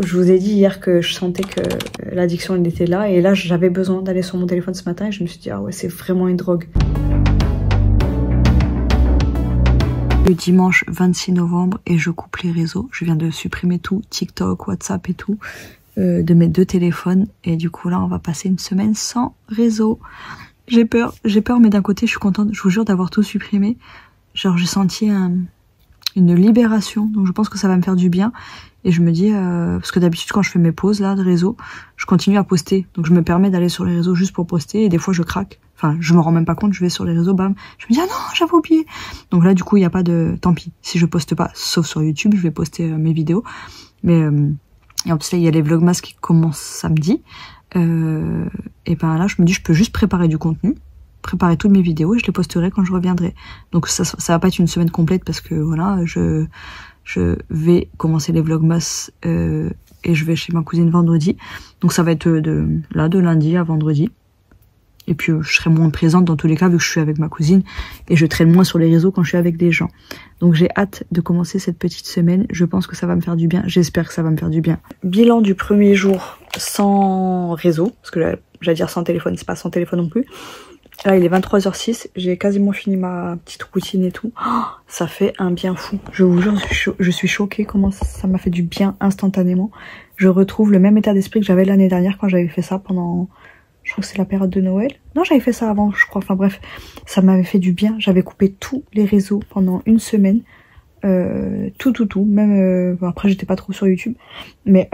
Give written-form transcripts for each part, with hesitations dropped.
je vous ai dit hier que je sentais que l'addiction elle était là, et là j'avais besoin d'aller sur mon téléphone ce matin et je me suis dit ah ouais, c'est vraiment une drogue. Le dimanche 26 novembre et je coupe les réseaux. Je viens de supprimer tout, TikTok, WhatsApp et tout, de mes 2 téléphones. Et du coup là, on va passer une semaine sans réseau. J'ai peur, mais d'un côté, je suis contente. Je vous jure d'avoir tout supprimé. Genre, j'ai senti une libération. Donc je pense que ça va me faire du bien. Et je me dis, parce que d'habitude quand je fais mes pauses là de réseau, je continue à poster. Donc je me permets d'aller sur les réseaux juste pour poster et des fois je craque. Enfin, je me rends même pas compte, je vais sur les réseaux, bam. Je me dis, ah non, j'avais oublié. Donc là, du coup, il n'y a pas de... Tant pis, si je poste pas, sauf sur YouTube, je vais poster mes vidéos. Mais, et en plus là, il y a les vlogmas qui commencent samedi. Et ben là, je me dis, je peux juste préparer du contenu, préparer toutes mes vidéos et je les posterai quand je reviendrai. Donc ça va pas être une semaine complète parce que voilà, je vais commencer les vlogmas et je vais chez ma cousine vendredi. Donc ça va être de lundi à vendredi. Et puis je serai moins présente dans tous les cas vu que je suis avec ma cousine et je traîne moins sur les réseaux quand je suis avec des gens. Donc j'ai hâte de commencer cette petite semaine. Je pense que ça va me faire du bien. J'espère que ça va me faire du bien. Bilan du premier jour sans réseau. Parce que j'allais dire sans téléphone, c'est pas sans téléphone non plus. Là il est 23h06. J'ai quasiment fini ma petite routine et tout. Oh, ça fait un bien fou. Je vous jure, je suis choquée comment ça m'a fait du bien instantanément. Je retrouve le même état d'esprit que j'avais l'année dernière quand j'avais fait ça pendant... Je crois que c'est la période de Noël. Non, j'avais fait ça avant, je crois. Enfin bref, ça m'avait fait du bien. J'avais coupé tous les réseaux pendant une semaine. Tout. Même bon, après, j'étais pas trop sur YouTube. Mais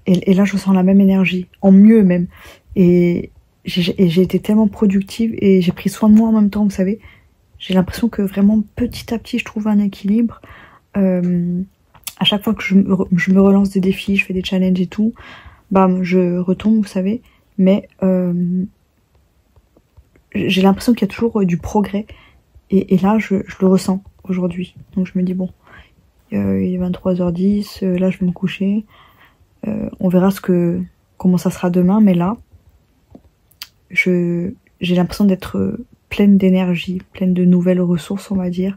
et là, je sens la même énergie. En mieux même. Et j'ai été tellement productive et j'ai pris soin de moi en même temps, vous savez. J'ai l'impression que vraiment, petit à petit, je trouve un équilibre. À chaque fois que je me relance des défis, je fais des challenges et tout, bam, je retombe, vous savez. Mais j'ai l'impression qu'il y a toujours du progrès. Et là, je le ressens aujourd'hui. Donc je me dis, bon, il est 23h10, là je vais me coucher. On verra comment ça sera demain. Mais là, j'ai l'impression d'être pleine d'énergie, pleine de nouvelles ressources, on va dire.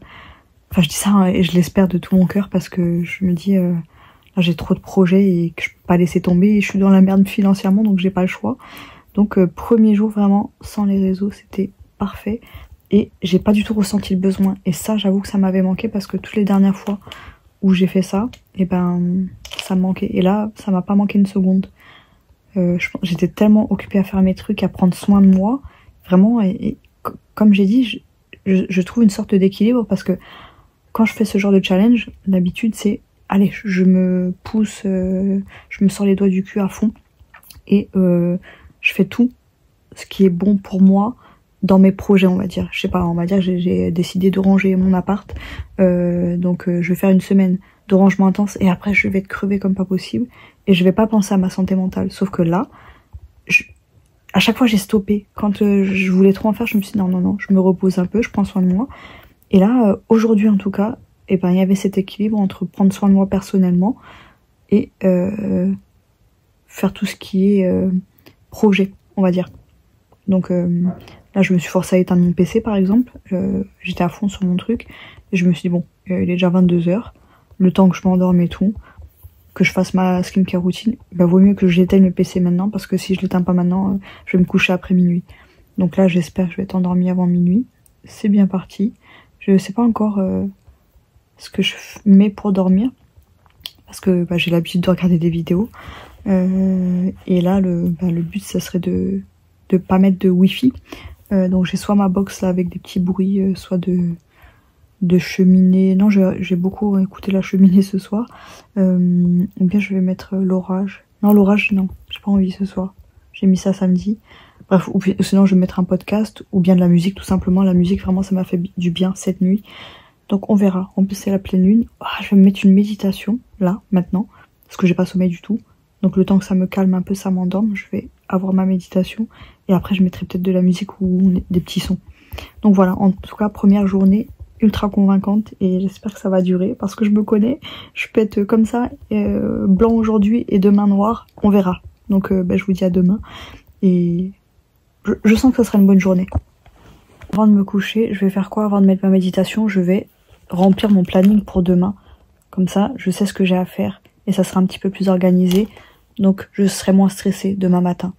Enfin, je dis ça hein, et je l'espère de tout mon cœur parce que je me dis... Là, j'ai trop de projets et que je peux pas laisser tomber. Et je suis dans la merde financièrement, donc j'ai pas le choix. Donc premier jour vraiment sans les réseaux, c'était parfait. Et j'ai pas du tout ressenti le besoin. Et ça, j'avoue que ça m'avait manqué parce que toutes les dernières fois où j'ai fait ça, et ben ça me manquait. Et là, ça m'a pas manqué une seconde. J'étais tellement occupée à faire mes trucs, à prendre soin de moi. Vraiment, et comme j'ai dit, je trouve une sorte d'équilibre parce que quand je fais ce genre de challenge, d'habitude c'est allez, je me pousse, je me sors les doigts du cul à fond et je fais tout ce qui est bon pour moi dans mes projets, on va dire. Je sais pas, on va dire que j'ai décidé de ranger mon appart, donc je vais faire une semaine de rangement intense et après je vais être crevée comme pas possible et je vais pas penser à ma santé mentale. Sauf que là, à chaque fois j'ai stoppé. Quand je voulais trop en faire, je me suis dit non, je me repose un peu, je prends soin de moi. Et là, aujourd'hui en tout cas, et ben il y avait cet équilibre entre prendre soin de moi personnellement et faire tout ce qui est projet, on va dire. Donc là je me suis forcée à éteindre mon PC par exemple, j'étais à fond sur mon truc et je me suis dit bon, il est déjà 22h, le temps que je m'endorme et tout, que je fasse ma skincare routine, bah vaut mieux que j'éteigne le PC maintenant parce que si je l'éteins pas maintenant, je vais me coucher après minuit. Donc là j'espère que je vais être endormie avant minuit. C'est bien parti. Je sais pas encore ce que je mets pour dormir parce que bah, j'ai l'habitude de regarder des vidéos et là le but ça serait de pas mettre de wifi, donc j'ai soit ma box là avec des petits bruits, soit de cheminée. Non, j'ai beaucoup écouté la cheminée ce soir, ou bien je vais mettre l'orage. Non, l'orage non, j'ai pas envie ce soir, j'ai mis ça samedi. Bref, ou sinon je vais mettre un podcast ou bien de la musique, tout simplement. La musique vraiment ça m'a fait du bien cette nuit. Donc on verra. En plus c'est la pleine lune. Je vais me mettre une méditation là maintenant parce que j'ai pas sommeil du tout. Donc le temps que ça me calme un peu, ça m'endorme, je vais avoir ma méditation et après je mettrai peut-être de la musique ou des petits sons. Donc voilà, en tout cas première journée ultra convaincante et j'espère que ça va durer parce que je me connais, je peux être comme ça, blanc aujourd'hui et demain noir, on verra. Donc je vous dis à demain et je sens que ça sera une bonne journée. Avant de me coucher, je vais faire quoi avant de mettre ma méditation? Je vais remplir mon planning pour demain. Comme ça, je sais ce que j'ai à faire et ça sera un petit peu plus organisé. Donc je serai moins stressée demain matin.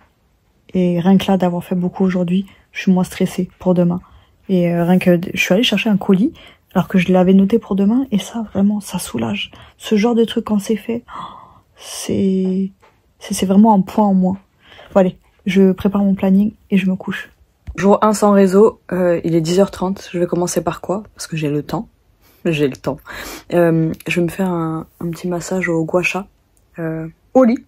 Et rien que là d'avoir fait beaucoup aujourd'hui, je suis moins stressée pour demain. Et rien que je suis allée chercher un colis alors que je l'avais noté pour demain, et ça vraiment ça soulage. Ce genre de truc quand c'est fait, c'est vraiment un point en moins. Bon allez, je prépare mon planning et je me couche. Jour 1 sans réseau, il est 10h30, je vais commencer par quoi? Parce que j'ai le temps. Je vais me faire un petit massage au gua sha, au lit,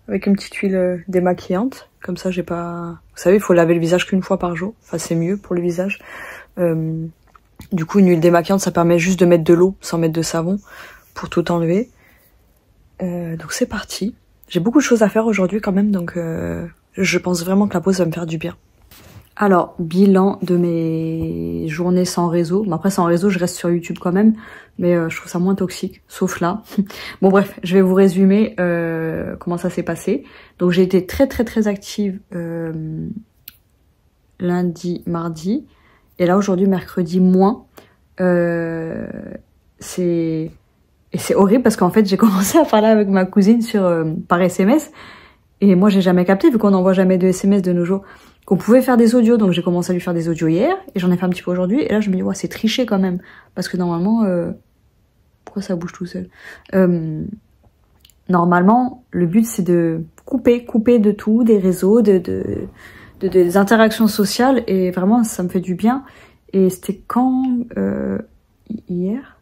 avec une petite huile démaquillante. Comme ça, j'ai pas... Vous savez, il faut laver le visage qu'une fois par jour. Enfin, c'est mieux pour le visage. Du coup, une huile démaquillante, ça permet juste de mettre de l'eau sans mettre de savon pour tout enlever. Donc c'est parti. J'ai beaucoup de choses à faire aujourd'hui quand même, donc je pense vraiment que la pause va me faire du bien. Alors, bilan de mes journées sans réseau. Bon, après, sans réseau, je reste sur YouTube quand même, mais je trouve ça moins toxique, sauf là. Bon bref, je vais vous résumer comment ça s'est passé. Donc j'ai été très active lundi, mardi, et là aujourd'hui, mercredi, moins. C'est horrible parce qu'en fait, j'ai commencé à parler avec ma cousine par SMS, et moi j'ai jamais capté, vu qu'on n'envoie jamais de SMS de nos jours, qu'on pouvait faire des audios. Donc j'ai commencé à lui faire des audios hier, et j'en ai fait un petit peu aujourd'hui, et là je me dis ouais, c'est triché quand même, parce que normalement pourquoi ça bouge tout seul, normalement le but c'est de couper de tout, des réseaux, des interactions sociales, et vraiment ça me fait du bien. Et c'était quand hier,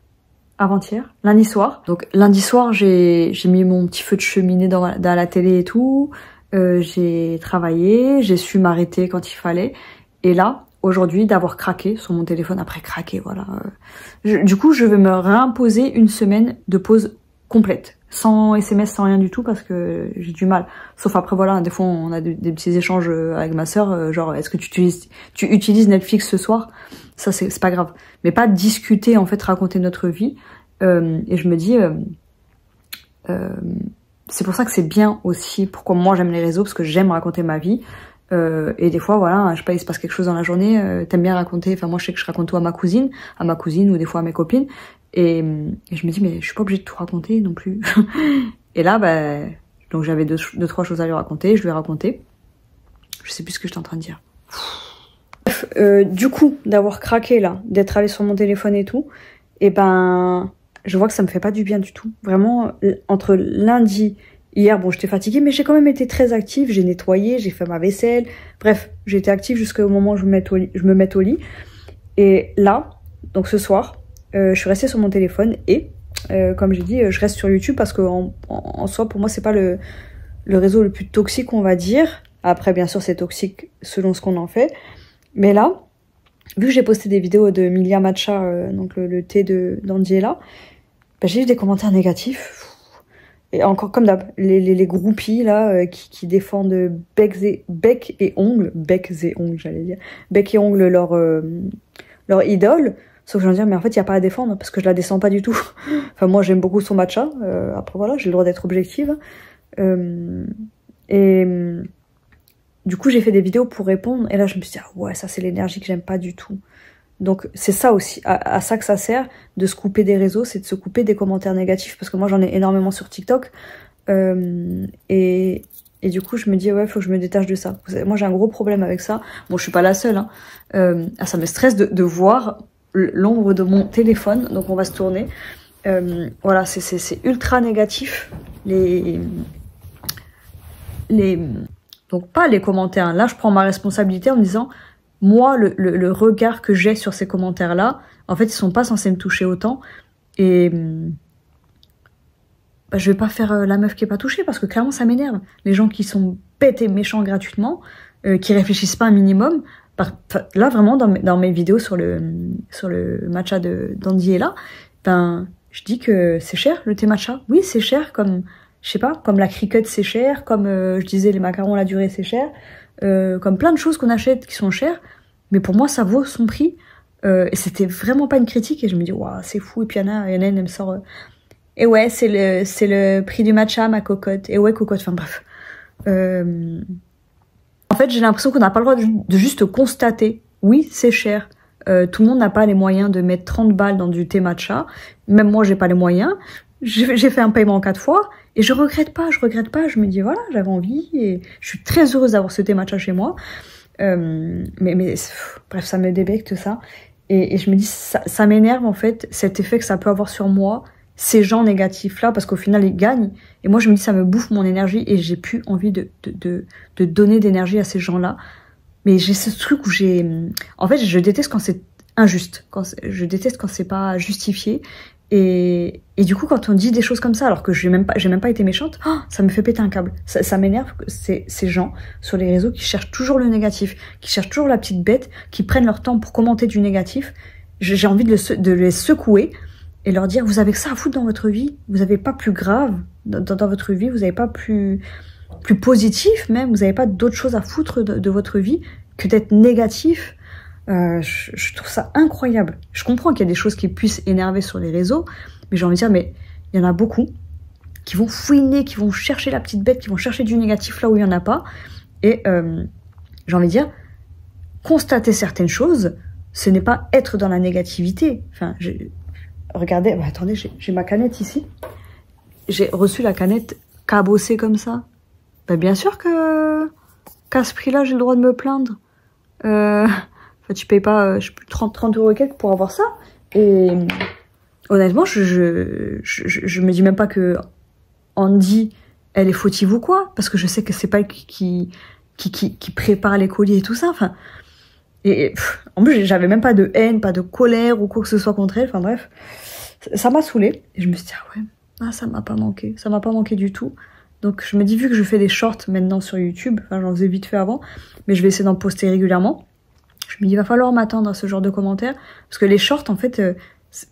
avant-hier, lundi soir. Donc lundi soir j'ai mis mon petit feu de cheminée dans la télé et tout. J'ai travaillé, j'ai su m'arrêter quand il fallait, et là aujourd'hui d'avoir craqué sur mon téléphone, après craqué, voilà. Du coup je vais me réimposer une semaine de pause complète, sans SMS, sans rien du tout, parce que j'ai du mal. Sauf après voilà, des fois on a des petits échanges avec ma sœur, genre est-ce que tu utilises Netflix ce soir? Ça c'est pas grave, mais pas discuter, en fait raconter notre vie. Et je me dis c'est pour ça que c'est bien aussi, pourquoi moi j'aime les réseaux, parce que j'aime raconter ma vie. Et des fois, voilà, je sais pas, il se passe quelque chose dans la journée, t'aimes bien raconter, enfin moi je sais que je raconte tout à ma cousine, ou des fois à mes copines, et je me dis, mais je suis pas obligée de tout raconter non plus. Et là, bah, donc j'avais deux, trois choses à lui raconter, je lui ai raconté. Je sais plus ce que j'étais en train de dire. Bref, du coup, d'avoir craqué là, d'être allée sur mon téléphone et tout, et ben... je vois que ça me fait pas du bien du tout. Vraiment, entre lundi, hier, bon, j'étais fatiguée, mais j'ai quand même été très active. J'ai nettoyé, j'ai fait ma vaisselle. Bref, j'ai été active jusqu'au moment où je me mette au lit. Et là, donc ce soir, je suis restée sur mon téléphone et, comme j'ai dit, je reste sur YouTube parce que en soi, pour moi, c'est pas le réseau le plus toxique, on va dire. Après, bien sûr, c'est toxique selon ce qu'on en fait. Mais là, vu que j'ai posté des vidéos de Milia Matcha, donc le thé d'Andy est là, ben, j'ai eu des commentaires négatifs. Et encore comme d'hab, les groupies là qui défendent bec et ongles, j'allais dire, bec et ongles leur idole. Sauf que je veux dire, mais en fait il y a pas à défendre parce que je la descends pas du tout. Enfin moi j'aime beaucoup son matcha. Après voilà, j'ai le droit d'être objective. Du coup j'ai fait des vidéos pour répondre, et là je me suis dit ah ouais, ça c'est l'énergie que j'aime pas du tout. Donc c'est ça aussi, à ça que ça sert, de se couper des réseaux, c'est de se couper des commentaires négatifs, parce que moi j'en ai énormément sur TikTok, et du coup je me dis ouais, faut que je me détache de ça. Moi j'ai un gros problème avec ça, bon je suis pas la seule, hein. Ça me stresse de voir l'ombre de mon téléphone, donc on va se tourner. Voilà, c'est ultra négatif, donc pas les commentaires, là je prends ma responsabilité en me disant... moi, le regard que j'ai sur ces commentaires-là, en fait, ils sont pas censés me toucher autant. Et bah, je vais pas faire la meuf qui est pas touchée, parce que clairement, ça m'énerve. Les gens qui sont bêtes et méchants gratuitement, qui réfléchissent pas un minimum. Là, vraiment, dans mes vidéos sur le matcha d'Andy est là, ben, je dis que c'est cher, le thé matcha. Oui, c'est cher, comme, je sais pas, comme la cricket, c'est cher, comme je disais, les macarons à la durée, c'est cher. Comme plein de choses qu'on achète qui sont chères, mais pour moi ça vaut son prix, et c'était vraiment pas une critique, et je me dis waouh, c'est fou. Et puis il y en a elle me sort et ouais, c'est le prix du matcha, ma cocotte, et ouais cocotte, enfin bref, en fait j'ai l'impression qu'on n'a pas le droit de juste constater oui c'est cher. Tout le monde n'a pas les moyens de mettre 30 balles dans du thé matcha, même moi j'ai pas les moyens, j'ai fait un paiement 4 fois et je regrette pas. Je me dis voilà, j'avais envie et je suis très heureuse d'avoir ce thé matcha chez moi. Bref, ça me débecte ça. Et je me dis, ça m'énerve en fait, cet effet que ça peut avoir sur moi, ces gens négatifs-là, parce qu'au final, ils gagnent. Et moi, je me dis, ça me bouffe mon énergie et j'ai plus envie de donner d'énergie à ces gens-là. Mais j'ai ce truc où en fait, je déteste quand c'est injuste. Je déteste quand c'est pas justifié. Et du coup, quand on dit des choses comme ça, alors que j'ai même pas été méchante, ça me fait péter un câble. Ça m'énerve, ces gens sur les réseaux qui cherchent toujours le négatif, qui cherchent toujours la petite bête, qui prennent leur temps pour commenter du négatif. J'ai envie de les secouer et leur dire, vous avez que ça à foutre dans votre vie, vous avez pas plus grave dans votre vie, vous avez pas plus positif même, vous avez pas d'autre chose à foutre de votre vie que d'être négatif. Je trouve ça incroyable. Je comprends qu'il y a des choses qui puissent énerver sur les réseaux, mais j'ai envie de dire, mais il y en a beaucoup qui vont fouiner, qui vont chercher la petite bête, qui vont chercher du négatif là où il n'y en a pas. Et j'ai envie de dire, constater certaines choses, ce n'est pas être dans la négativité. Enfin, regardez, attendez, j'ai ma canette ici. J'ai reçu la canette cabossée comme ça. Bien sûr qu'à ce prix-là, j'ai le droit de me plaindre. Enfin, tu payes pas 30 € et quelques pour avoir ça. Et honnêtement, je me dis même pas que Andy, elle est fautive ou quoi, parce que je sais que c'est pas elle qui prépare les colis et tout ça. Enfin, en plus, j'avais même pas de haine, pas de colère ou quoi que ce soit contre elle. Enfin bref, ça m'a saoulée. Et je me suis dit, ça m'a pas manqué. Ça m'a pas manqué du tout. Donc je me dis, vu que je fais des shorts maintenant sur YouTube, enfin j'en faisais vite fait avant, mais je vais essayer d'en poster régulièrement. Je me dis, il va falloir m'attendre à ce genre de commentaires. Parce que les shorts, en fait,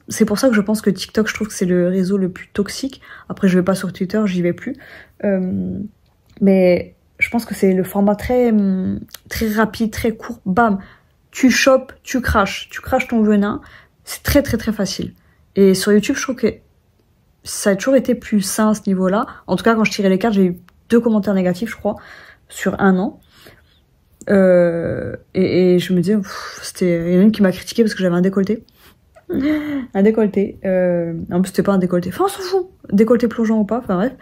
c'est pour ça que je pense que TikTok, je trouve que c'est le réseau le plus toxique. Après, je vais pas sur Twitter, j'y vais plus. Mais je pense que c'est le format très rapide, très court. Bam, tu chopes, tu craches ton venin. C'est très, très, très facile. Et sur YouTube, je trouve que ça a toujours été plus sain à ce niveau-là. En tout cas, quand je tirais les cartes, j'ai eu 2 commentaires négatifs, je crois, sur 1 an. Et je me disais, il y en a une qui m'a critiqué parce que j'avais un décolleté. Un décolleté. En plus, c'était pas un décolleté. Enfin, on s'en fout. Décolleté plongeant ou pas. Enfin, bref.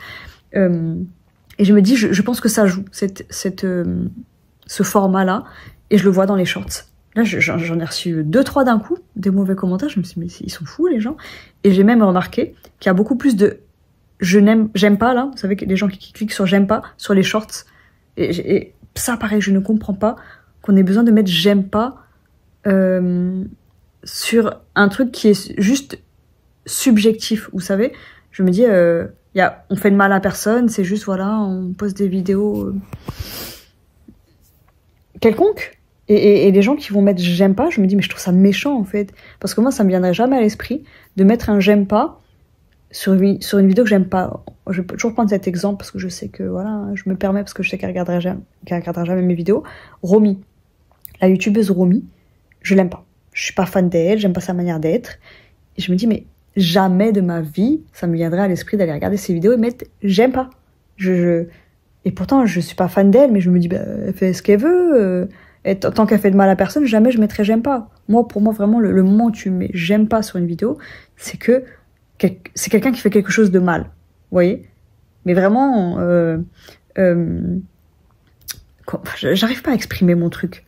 Et je me dis, je pense que ça joue, ce format-là. Et je le vois dans les shorts. Là, j'en ai reçu 2-3 d'un coup, des mauvais commentaires. Je me suis dit, mais ils sont fous, les gens. Et j'ai même remarqué qu'il y a beaucoup plus de j'aime pas, là. Vous savez, les gens qui cliquent sur j'aime pas, sur les shorts. Et ça, pareil, je ne comprends pas qu'on ait besoin de mettre j'aime pas sur un truc qui est juste subjectif, vous savez. Je me dis, on fait de mal à personne, c'est juste, voilà, on poste des vidéos quelconques. Et les gens qui vont mettre j'aime pas, je me dis, mais je trouve ça méchant, en fait. Parce que moi, ça me viendrait jamais à l'esprit de mettre un j'aime pas sur une vidéo que j'aime pas. Je peux toujours prendre cet exemple parce que je sais que, voilà, je me permets parce que je sais qu'elle regardera jamais mes vidéos. Romy, la youtubeuse Romy, je l'aime pas. Je suis pas fan d'elle, j'aime pas sa manière d'être. Et je me dis, mais jamais de ma vie, ça me viendrait à l'esprit d'aller regarder ses vidéos et mettre j'aime pas. Et pourtant, je suis pas fan d'elle, mais je me dis, elle fait ce qu'elle veut. Et tant qu'elle fait de mal à personne, jamais je mettrai j'aime pas. Pour moi, vraiment, le moment où tu mets j'aime pas sur une vidéo, c'est que c'est quelqu'un qui fait quelque chose de mal. Vous voyez? Mais vraiment, j'arrive pas à exprimer mon truc.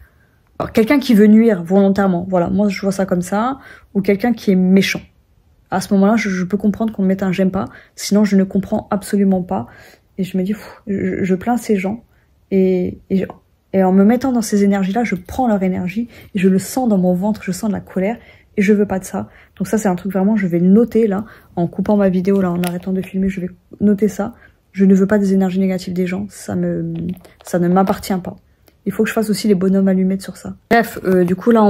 Alors, quelqu'un qui veut nuire volontairement, voilà, moi je vois ça comme ça, ou quelqu'un qui est méchant. À ce moment-là, je peux comprendre qu'on me mette un j'aime pas, sinon je ne comprends absolument pas. Et je me dis, je plains ces gens, et en me mettant dans ces énergies-là, je prends leur énergie, et je le sens dans mon ventre, je sens de la colère, et je veux pas de ça. Donc ça, c'est un truc vraiment, je vais le noter là, en coupant ma vidéo, là, en arrêtant de filmer, je vais noter ça. Je ne veux pas des énergies négatives des gens, ça ne m'appartient pas. Il faut que je fasse aussi les bonhommes allumettes sur ça. Bref, du coup là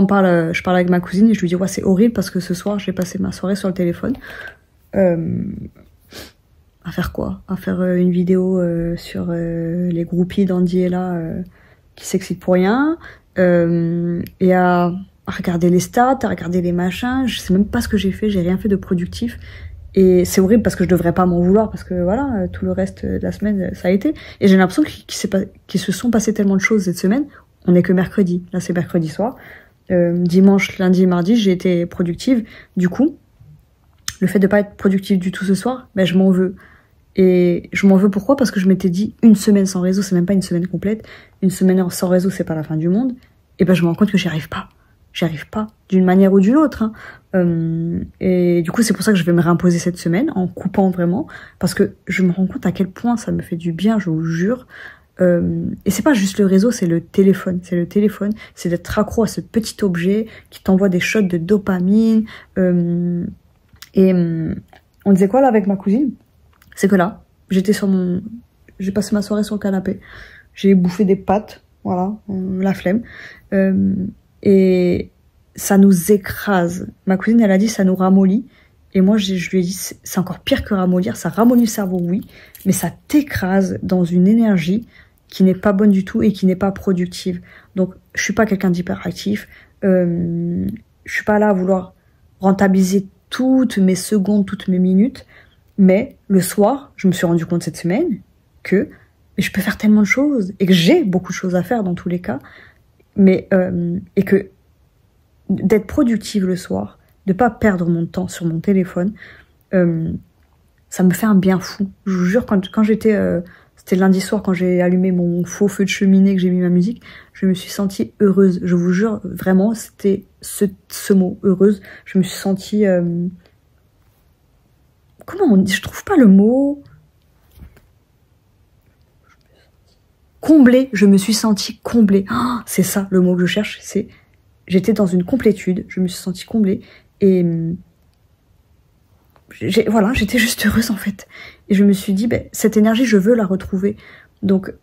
je parle avec ma cousine et je lui dis ouais c'est horrible parce que ce soir j'ai passé ma soirée sur le téléphone. À faire quoi? À faire une vidéo sur les groupies d'Andy et là qui s'excitent pour rien. Et à regarder les stats, à regarder les machins. Je sais même pas ce que j'ai fait, j'ai rien fait de productif. Et c'est horrible parce que je devrais pas m'en vouloir parce que voilà, tout le reste de la semaine, ça a été. Et j'ai l'impression qu'il se sont passé tellement de choses cette semaine. On n'est que mercredi. Là, c'est mercredi soir. Dimanche, lundi, mardi, j'ai été productive. Du coup, le fait de pas être productive du tout ce soir, ben je m'en veux. Et je m'en veux pourquoi? Parce que je m'étais dit, une semaine sans réseau, c'est même pas une semaine complète. Une semaine sans réseau, c'est pas la fin du monde. Et ben je me rends compte que j'y arrive pas. J'y arrive pas, d'une manière ou d'une autre. Et du coup, c'est pour ça que je vais me réimposer cette semaine, en coupant vraiment. Parce que je me rends compte à quel point ça me fait du bien, je vous jure. Et c'est pas juste le réseau, c'est le téléphone. C'est le téléphone, c'est d'être accro à ce petit objet qui t'envoie des shots de dopamine. On disait quoi là avec ma cousine? C'est que là, j'ai passé ma soirée sur le canapé. J'ai bouffé des pâtes, voilà, la flemme. Et ça nous écrase. Ma cousine, elle a dit, ça nous ramollit. Et moi, je lui ai dit, c'est encore pire que ramollir. Ça ramollit le cerveau, oui, mais ça t'écrase dans une énergie qui n'est pas bonne du tout et qui n'est pas productive. Donc, je suis pas quelqu'un d'hyperactif. Je suis pas là à vouloir rentabiliser toutes mes secondes, toutes mes minutes. Mais le soir, je me suis rendu compte cette semaine que je peux faire tellement de choses et que j'ai beaucoup de choses à faire dans tous les cas. Mais et que d'être productive le soir, de pas perdre mon temps sur mon téléphone, ça me fait un bien fou. Je vous jure, quand j'étais, c'était lundi soir, quand j'ai allumé mon faux feu de cheminée, que j'ai mis ma musique, je me suis sentie heureuse. Je vous jure, vraiment, c'était ce mot, heureuse. Je me suis sentie... comment on dit? Je trouve pas le mot... Comblée, je me suis sentie comblée. Oh, c'est ça le mot que je cherche, c'est... J'étais dans une complétude, je me suis sentie comblée, et... voilà, j'étais juste heureuse en fait. Et je me suis dit, cette énergie, je veux la retrouver. Donc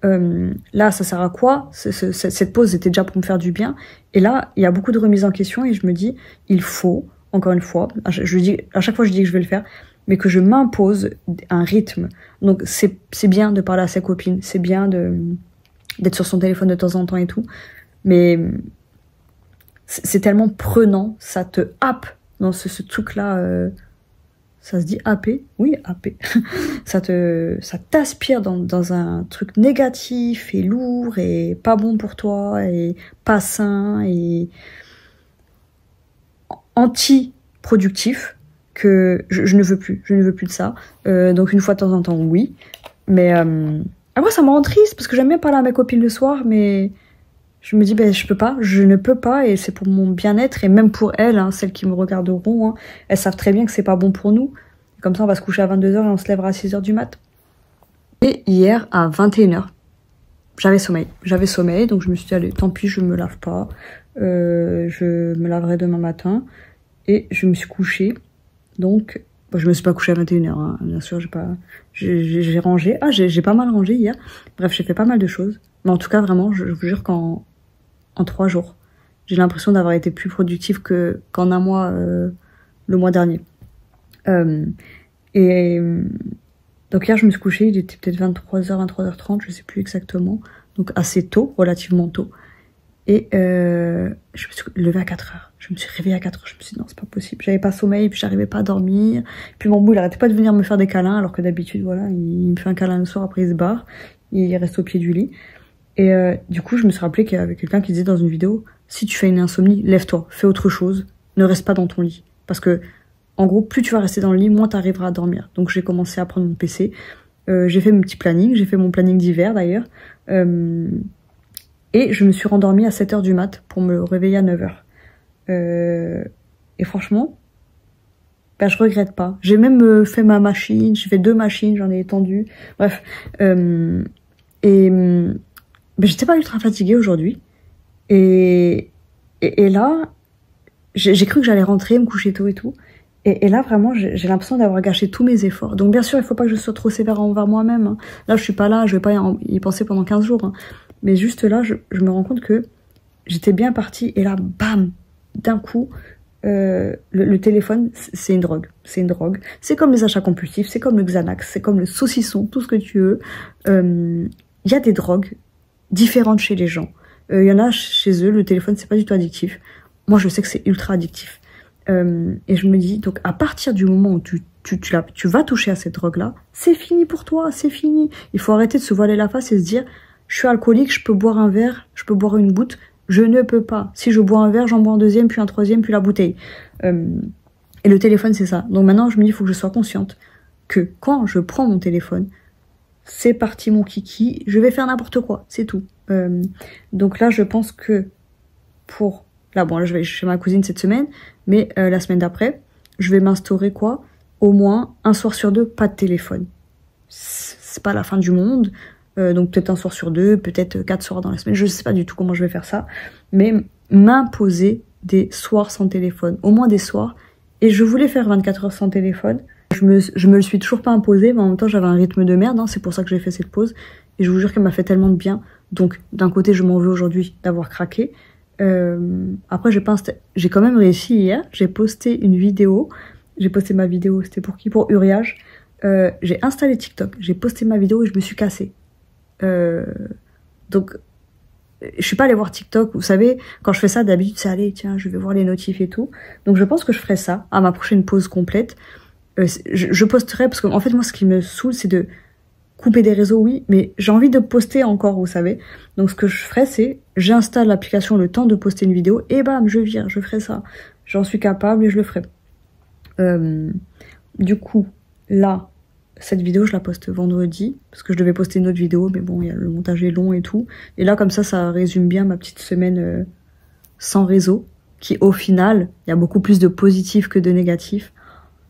là, ça sert à quoi? Cette pause était déjà pour me faire du bien. Et là, il y a beaucoup de remises en question, et je me dis, il faut, encore une fois, à chaque fois je dis que je vais le faire, mais que je m'impose un rythme. Donc c'est bien de parler à sa copine, c'est bien d'être sur son téléphone de temps en temps et tout, mais c'est tellement prenant, ça te happe dans ce truc-là, ça se dit happer? Oui, happer. ça t'aspire dans un truc négatif et lourd et pas bon pour toi et pas sain et anti-productif, que je ne veux plus. Je ne veux plus de ça. Donc une fois de temps en temps, oui. Mais après, ça me rend triste parce que j'aime bien parler à mes copines le soir, mais je me dis, je ne peux pas, et c'est pour mon bien-être, et même pour elles, hein, celles qui me regarderont, hein, elles savent très bien que c'est pas bon pour nous. Comme ça, on va se coucher à 22h et on se lèvera à 6h du mat. Et hier, à 21h, j'avais sommeil, donc je me suis dit, allez, tant pis, je me lave pas, je me laverai demain matin, et je me suis couchée, donc... Bon, je me suis pas couchée à 21h, hein, bien sûr, j'ai rangé. Ah, j'ai pas mal rangé hier. Bref, j'ai fait pas mal de choses. Mais en tout cas, vraiment, je vous jure qu'en 3 jours, j'ai l'impression d'avoir été plus productive qu'en un mois, le mois dernier. Et donc hier, je me suis couchée, il était peut-être 23h, 23h30, je sais plus exactement. Donc assez tôt, relativement tôt. Et je me suis levée à 4h. Je me suis réveillée à 4h. Je me suis dit non, c'est pas possible. J'avais pas sommeil, puis j'arrivais pas à dormir. Puis mon bou, il arrêtait pas de venir me faire des câlins, alors que d'habitude, voilà, il me fait un câlin le soir, après il se barre. Il reste au pied du lit. Et du coup, je me suis rappelé qu'il y avait quelqu'un qui disait dans une vidéo, si tu fais une insomnie, lève-toi, fais autre chose, ne reste pas dans ton lit. Parce que, en gros, plus tu vas rester dans le lit, moins tu arriveras à dormir. Donc j'ai commencé à prendre mon PC. J'ai fait mon petit planning, j'ai fait mon planning d'hiver d'ailleurs. Et je me suis rendormie à 7h du mat pour me réveiller à 9h. Et franchement, je regrette pas. J'ai même fait ma machine, j'ai fait 2 machines, j'en ai étendu. Bref. J'étais pas ultra fatiguée aujourd'hui. Et là, j'ai cru que j'allais rentrer, me coucher tôt et tout. Et là, vraiment, j'ai l'impression d'avoir gâché tous mes efforts. Donc bien sûr, il faut pas que je sois trop sévère envers moi-même. Hein. Là, je suis pas là, je vais pas y penser pendant 15 jours. Hein. Mais juste là, je me rends compte que j'étais bien partie. Et là, bam, d'un coup, le téléphone, c'est une drogue. C'est une drogue. C'est comme les achats compulsifs, c'est comme le Xanax, c'est comme le saucisson, tout ce que tu veux. Y a des drogues différentes chez les gens. Il y en a chez eux, le téléphone, c'est pas du tout addictif. Moi, je sais que c'est ultra addictif. Et je me dis, donc à partir du moment où tu vas toucher à cette drogue-là, c'est fini pour toi, c'est fini. Il faut arrêter de se voiler la face et se dire, je suis alcoolique, je peux boire un verre, je peux boire une goutte, je ne peux pas. Si je bois un verre, j'en bois un deuxième, puis un troisième, puis la bouteille. Et le téléphone, c'est ça. Donc maintenant, je me dis, il faut que je sois consciente que quand je prends mon téléphone, c'est parti mon kiki, je vais faire n'importe quoi, c'est tout. Donc là, je pense que pour... Là, bon, là, je vais chez ma cousine cette semaine, mais la semaine d'après, je vais m'instaurer quoi? Au moins un soir sur deux, pas de téléphone. C'est pas la fin du monde, donc peut-être un soir sur deux, peut-être 4 soirs dans la semaine, je sais pas du tout comment je vais faire ça, mais m'imposer des soirs sans téléphone, au moins des soirs. Et je voulais faire 24 heures sans téléphone. Je me le suis toujours pas imposé, mais en même temps j'avais un rythme de merde, hein, c'est pour ça que j'ai fait cette pause. Et je vous jure qu'elle m'a fait tellement de bien. Donc d'un côté je m'en veux aujourd'hui d'avoir craqué. Après j'ai quand même réussi hier. J'ai posté une vidéo. J'ai posté ma vidéo, c'était pour qui? Pour Uriage. J'ai installé TikTok, j'ai posté ma vidéo et je me suis cassée. Donc je suis pas allée voir TikTok, vous savez, quand je fais ça d'habitude c'est allez tiens je vais voir les notifs et tout. Donc je pense que je ferai ça à ma prochaine pause complète. Je posterai parce que en fait moi ce qui me saoule c'est de couper des réseaux, oui, mais j'ai envie de poster encore, vous savez. Donc ce que je ferai c'est j'installe l'application le temps de poster une vidéo et bam je vire, je ferai ça. J'en suis capable et je le ferai. Du coup là cette vidéo, je la poste vendredi, parce que je devais poster une autre vidéo, mais bon, le montage est long et tout. Et là, comme ça résume bien ma petite semaine sans réseau, qui au final, il y a beaucoup plus de positifs que de négatifs.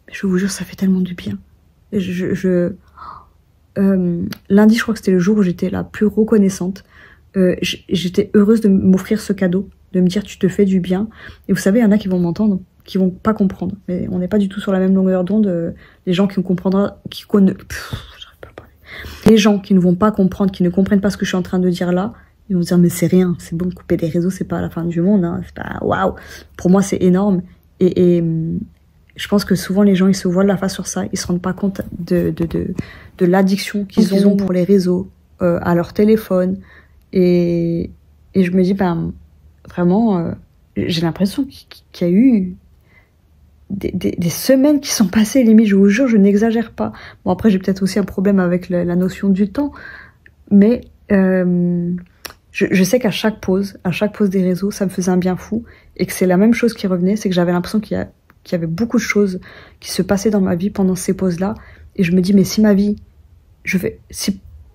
Mais je vous jure, ça fait tellement du bien. Et lundi, je crois que c'était le jour où j'étais la plus reconnaissante. J'étais heureuse de m'offrir ce cadeau, de me dire tu te fais du bien. Et vous savez, il y en a qui vont m'entendre, qui vont pas comprendre. Mais on n'est pas du tout sur la même longueur d'onde. Les gens qui comprendront, j'arrive pas à parler. Les gens qui ne vont pas comprendre, qui ne comprennent pas ce que je suis en train de dire là, ils vont se dire mais c'est rien, c'est bon, couper des réseaux, c'est pas la fin du monde, hein, c'est pas waouh. Pour moi c'est énorme et je pense que souvent les gens ils se voilent la face sur ça, ils se rendent pas compte de l'addiction qu'ils ont pour les réseaux, à leur téléphone et je me dis ben vraiment j'ai l'impression qu'il y a eu des semaines qui sont passées, limite, je vous jure, je n'exagère pas. Bon, après, j'ai peut-être aussi un problème avec la notion du temps, mais je sais qu'à chaque pause des réseaux, ça me faisait un bien fou, et que c'est la même chose qui revenait, c'est que j'avais l'impression qu'il y avait beaucoup de choses qui se passaient dans ma vie pendant ces pauses-là, et je me dis, mais si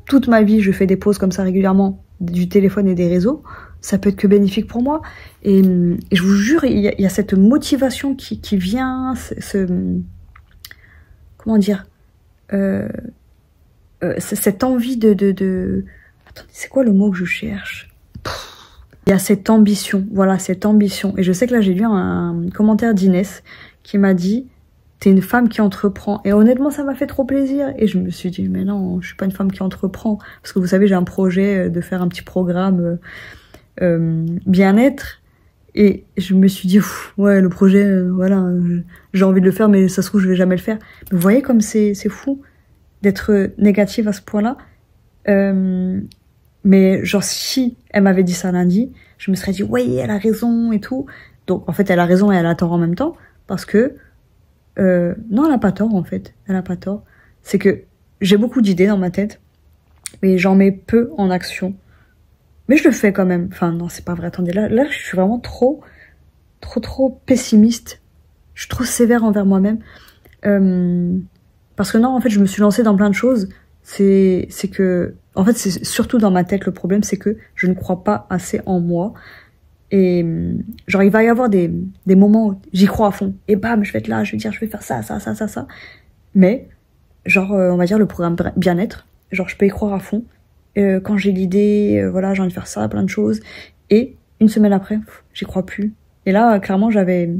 toute ma vie, je fais des pauses comme ça régulièrement, du téléphone et des réseaux, ça peut être que bénéfique pour moi. Et je vous jure, il y a cette motivation qui vient, comment dire, cette envie de... Attendez, c'est quoi le mot que je cherche? Il y a cette ambition, voilà, cette ambition. Et je sais que là, j'ai lu un commentaire d'Inès qui m'a dit « T'es une femme qui entreprend. » Et honnêtement, ça m'a fait trop plaisir. Et je me suis dit « Mais non, je suis pas une femme qui entreprend. » Parce que vous savez, j'ai un projet de faire un petit programme bien-être. Et je me suis dit « Ouais, le projet, voilà, j'ai envie de le faire, mais ça se trouve, je vais jamais le faire. » Vous voyez comme c'est fou d'être négative à ce point-là. Mais genre, si elle m'avait dit ça lundi, je me serais dit « Ouais, elle a raison et tout. » Donc, en fait, elle a raison et elle a tort en même temps. Parce que non, elle a pas tort en fait. Elle a pas tort. C'est que j'ai beaucoup d'idées dans ma tête, mais j'en mets peu en action. Mais je le fais quand même. Enfin non, c'est pas vrai. Attendez, là, je suis vraiment trop pessimiste. Je suis trop sévère envers moi-même. Parce que non, en fait, je me suis lancée dans plein de choses. C'est que, en fait, c'est surtout dans ma tête le problème, c'est que je ne crois pas assez en moi. Et genre il va y avoir des moments où j'y crois à fond et bam je vais être là, je vais dire je vais faire ça mais genre on va dire le programme bien-être, genre je peux y croire à fond quand j'ai l'idée, voilà j'ai envie de faire ça, plein de choses, et une semaine après j'y crois plus. Et là clairement j'avais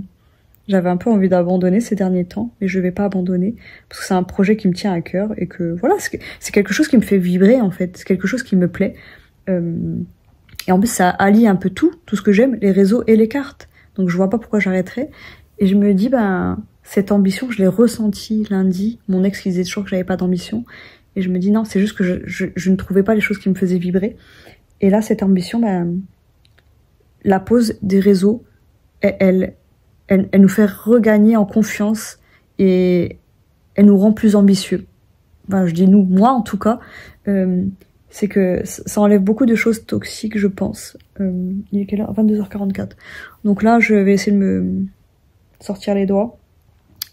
un peu envie d'abandonner ces derniers temps, mais je vais pas abandonner parce que c'est un projet qui me tient à cœur et que voilà c'est quelque chose qui me fait vibrer en fait, c'est quelque chose qui me plaît. Et en plus, ça allie un peu tout ce que j'aime, les réseaux et les cartes. Donc je vois pas pourquoi j'arrêterais. Et je me dis, ben, cette ambition, je l'ai ressentie lundi. Mon ex, il disait toujours que j'avais pas d'ambition. Et je me dis, non, c'est juste que je ne trouvais pas les choses qui me faisaient vibrer. Et là, cette ambition, ben, la pause des réseaux, elle nous fait regagner en confiance et elle nous rend plus ambitieux. Enfin, je dis nous, moi en tout cas, c'est que ça enlève beaucoup de choses toxiques, je pense. Il est quelle heure? 22h44. Donc là, je vais essayer de me sortir les doigts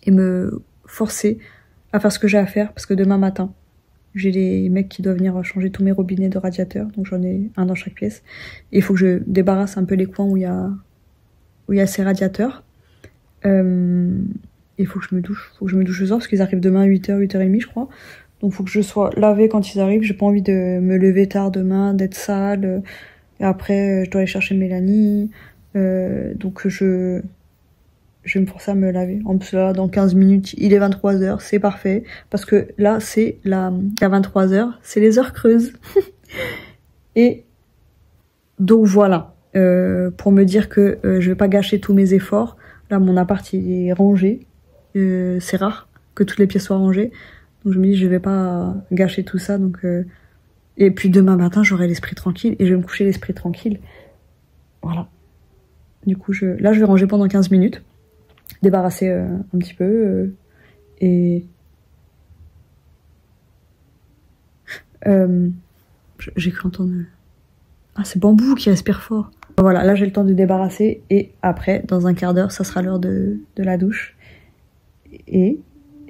et me forcer à faire ce que j'ai à faire, parce que demain matin, j'ai les mecs qui doivent venir changer tous mes robinets de radiateur, donc j'en ai un dans chaque pièce. Et il faut que je débarrasse un peu les coins où il y a ces radiateurs. Il faut que je me douche. Faut que je me douche ce soir parce qu'ils arrivent demain à 8h, 8h30 je crois. Donc il faut que je sois lavée quand ils arrivent. J'ai pas envie de me lever tard demain, d'être sale. Et après je dois aller chercher Mélanie. Donc je vais me forcer à me laver. En plus là, dans 15 minutes, il est 23h, c'est parfait. Parce que là, c'est à 23h, c'est les heures creuses. Et donc voilà. Pour me dire que je vais pas gâcher tous mes efforts. Là, mon appart, il est rangé. C'est rare que toutes les pièces soient rangées. Donc je me dis, je vais pas gâcher tout ça. Donc, et puis demain matin, j'aurai l'esprit tranquille. Et je vais me coucher l'esprit tranquille. Voilà. Du coup, là, je vais ranger pendant 15 minutes. Débarrasser un petit peu. Et... j'ai cru entendre... Ah, c'est Bambou qui respire fort. Voilà, là j'ai le temps de débarrasser et après, dans un quart d'heure, ça sera l'heure de la douche. Il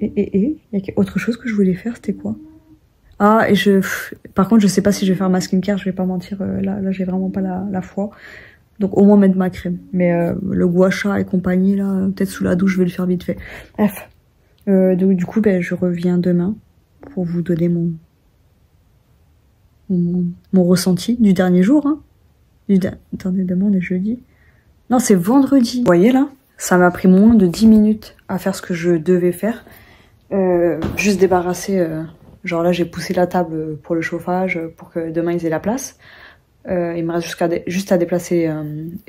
y a autre chose que je voulais faire, c'était quoi? Ah, et par contre, je sais pas si je vais faire ma skincare, je vais pas mentir, là j'ai vraiment pas la foi. Donc au moins mettre ma crème. Mais le gua sha et compagnie, là, peut-être sous la douche, je vais le faire vite fait. Bref. Donc du coup, je reviens demain pour vous donner mon ressenti du dernier jour, hein. Attendez, demain on est jeudi. Non, c'est vendredi. Vous voyez là, ça m'a pris moins de 10 minutes à faire ce que je devais faire. Juste débarrasser, genre là j'ai poussé la table pour le chauffage pour que demain ils aient la place. Il me reste juste à déplacer